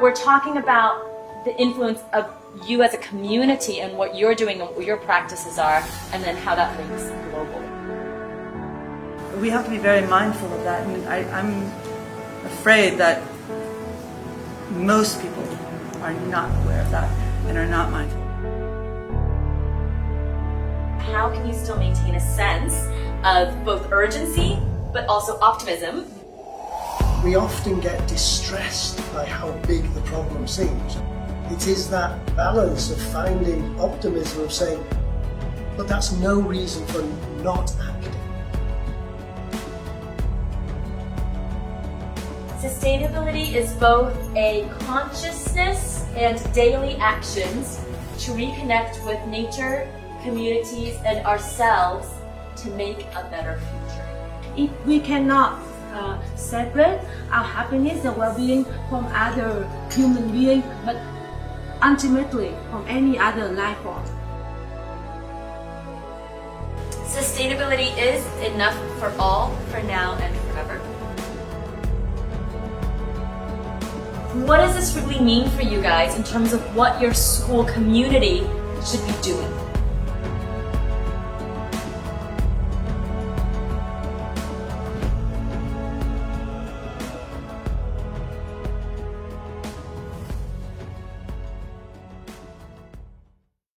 We're talking about the influence of you as a community and what you're doing and what your practices are, and then how that links globally. We have to be very mindful of that, and I'm afraid that most people are not aware of that and are not mindful. How can you still maintain a sense of both urgency but also optimism? We often get distressed by how big the problem seems. It is that balance of finding optimism, of saying, but that's no reason for not acting. Sustainability is both a consciousness and daily actions to reconnect with nature, communities, and ourselves to make a better future. If we cannot separate our happiness and well-being from other human beings, but ultimately from any other life form. Sustainability is enough for all, for now and forever. What does this really mean for you guys in terms of what your school community should be doing?